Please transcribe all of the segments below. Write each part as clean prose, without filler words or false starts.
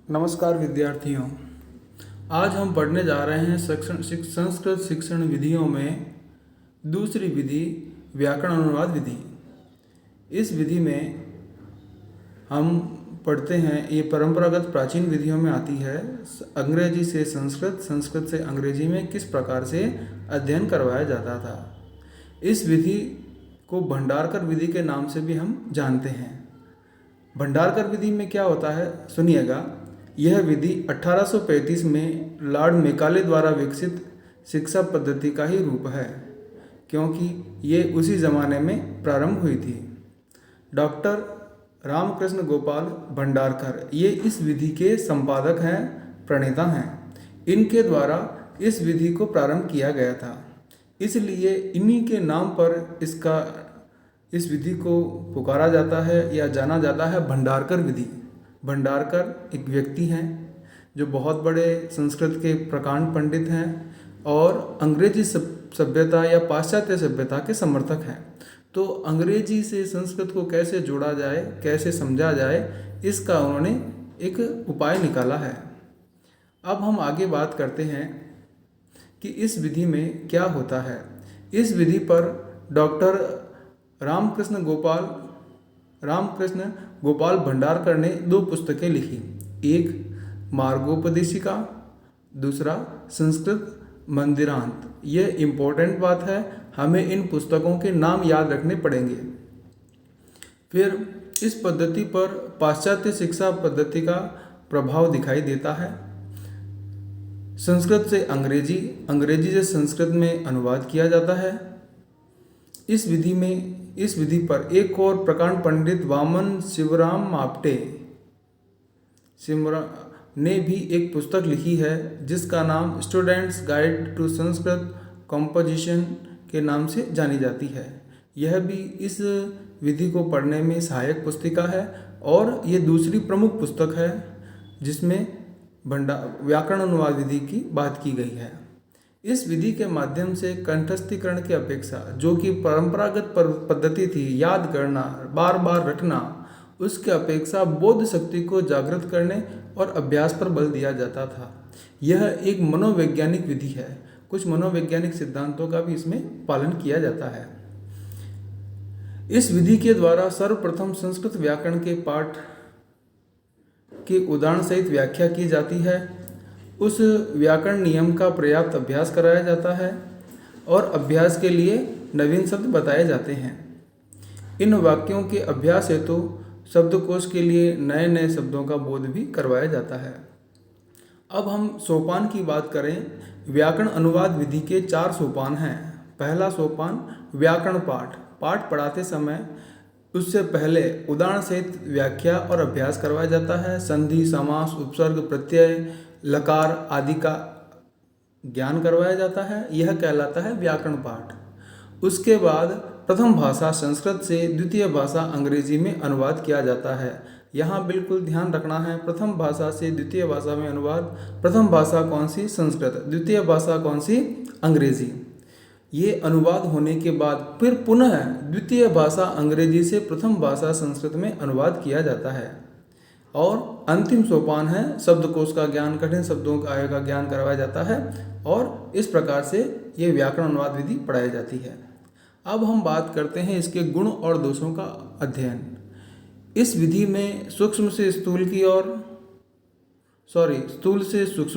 नमस्कार विद्यार्थियों। आज हम पढ़ने जा रहे हैं संस्कृत शिक्षण विधियों में दूसरी विधि व्याकरण अनुवाद विधि। इस विधि में हम पढ़ते हैं, ये परंपरागत प्राचीन विधियों में आती है। अंग्रेजी से संस्कृत, संस्कृत से अंग्रेजी में किस प्रकार से अध्ययन करवाया जाता था। इस विधि को भंडारकर विधि के नाम से भी हम जानते हैं। भंडारकर विधि में क्या होता है, सुनिएगा। यह विधि 1835 में लॉर्ड मेकाले द्वारा विकसित शिक्षा पद्धति का ही रूप है, क्योंकि ये उसी ज़माने में प्रारंभ हुई थी। डॉक्टर रामकृष्ण गोपाल भंडारकर ये इस विधि के संपादक हैं, प्रणेता हैं। इनके द्वारा इस विधि को प्रारंभ किया गया था, इसलिए इन्हीं के नाम पर इस विधि को पुकारा जाता है या जाना जाता है भंडारकर विधि। भंडारकर एक व्यक्ति हैं जो बहुत बड़े संस्कृत के प्रकांड पंडित हैं और अंग्रेजी सभ्यता या पाश्चात्य सभ्यता के समर्थक हैं। तो अंग्रेजी से संस्कृत को कैसे जोड़ा जाए, कैसे समझा जाए, इसका उन्होंने एक उपाय निकाला है। अब हम आगे बात करते हैं कि इस विधि में क्या होता है। इस विधि पर डॉक्टर रामकृष्ण गोपाल भंडारकर ने 2 पुस्तकें लिखी। एक मार्गोपदेशिका, दूसरा संस्कृत मंदिरांत। यह इम्पोर्टेंट बात है, हमें इन पुस्तकों के नाम याद रखने पड़ेंगे। फिर इस पद्धति पर पाश्चात्य शिक्षा पद्धति का प्रभाव दिखाई देता है। संस्कृत से अंग्रेजी, अंग्रेजी से संस्कृत में अनुवाद किया जाता है। इस विधि पर एक और प्रकांड पंडित वामन शिवराम माप्टे ने भी एक पुस्तक लिखी है, जिसका नाम students guide to Sanskrit composition के नाम से जानी जाती है। यह भी इस विधि को पढ़ने में सहायक पुस्तिका है और ये दूसरी प्रमुख पुस्तक है जिसमें व्याकरण अनुवाद विधि की बात की गई है। इस विधि के माध्यम से कंठस्थीकरण की अपेक्षा, जो कि परंपरागत पद्धति थी, याद करना, बार बार रटना, उसके अपेक्षा बोध शक्ति को जागृत करने और अभ्यास पर बल दिया जाता था। यह एक मनोवैज्ञानिक विधि है। कुछ मनोवैज्ञानिक सिद्धांतों का भी इसमें पालन किया जाता है। इस विधि के द्वारा सर्वप्रथम संस्कृत व्याकरण के पाठ की उदाहरण सहित व्याख्या की जाती है। उस व्याकरण नियम का पर्याप्त अभ्यास कराया जाता है और अभ्यास के लिए नवीन शब्द बताए जाते हैं। इन वाक्यों के अभ्यास हेतु शब्दकोश के लिए नए नए शब्दों का बोध भी करवाया जाता है। अब हम सोपान की बात करें। व्याकरण अनुवाद विधि के 4 सोपान हैं। पहला सोपान व्याकरण पाठ पढ़ाते समय उससे पहले उदाहरण सहित व्याख्या और अभ्यास करवाया जाता है। संधि, समास, उपसर्ग, प्रत्यय, लकार आदि का ज्ञान करवाया जाता है। यह कहलाता है व्याकरण पाठ। उसके बाद प्रथम भाषा संस्कृत से द्वितीय भाषा अंग्रेजी में अनुवाद किया जाता है। यहाँ बिल्कुल ध्यान रखना है, प्रथम भाषा से द्वितीय भाषा में अनुवाद। प्रथम भाषा कौन सी? संस्कृत। द्वितीय भाषा कौन सी? अंग्रेजी। ये अनुवाद होने के बाद फिर पुनः द्वितीय भाषा अंग्रेजी से प्रथम भाषा संस्कृत में अनुवाद किया जाता है। और अंतिम सोपान है शब्दकोश का ज्ञान, कठिन शब्दों का ज्ञान करवाया जाता है और इस प्रकार से ये व्याकरण अनुवाद विधि पढ़ाई जाती है। अब हम बात करते हैं इसके गुण और दोषों का अध्ययन। इस विधि में स्थूल से सूक्ष्म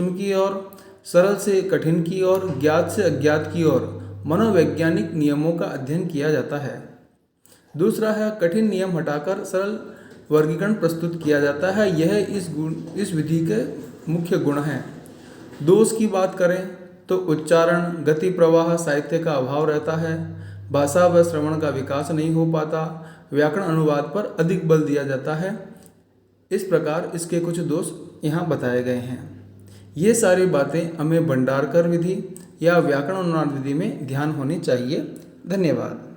की ओर, सरल से कठिन की ओर, ज्ञात से अज्ञात की ओर मनोवैज्ञानिक नियमों का अध्ययन किया जाता है। दूसरा है कठिन नियम हटाकर सरल वर्गीकरण प्रस्तुत किया जाता है। यह इस विधि के मुख्य गुण हैं। दोष की बात करें तो उच्चारण, गति, प्रवाह, साहित्य का अभाव रहता है। भाषा व श्रवण का विकास नहीं हो पाता। व्याकरण अनुवाद पर अधिक बल दिया जाता है। इस प्रकार इसके कुछ दोष यहाँ बताए गए हैं। ये सारी बातें हमें भंडारकर विधि या व्याकरण अनुवाद विधि में ध्यान होनी चाहिए। धन्यवाद।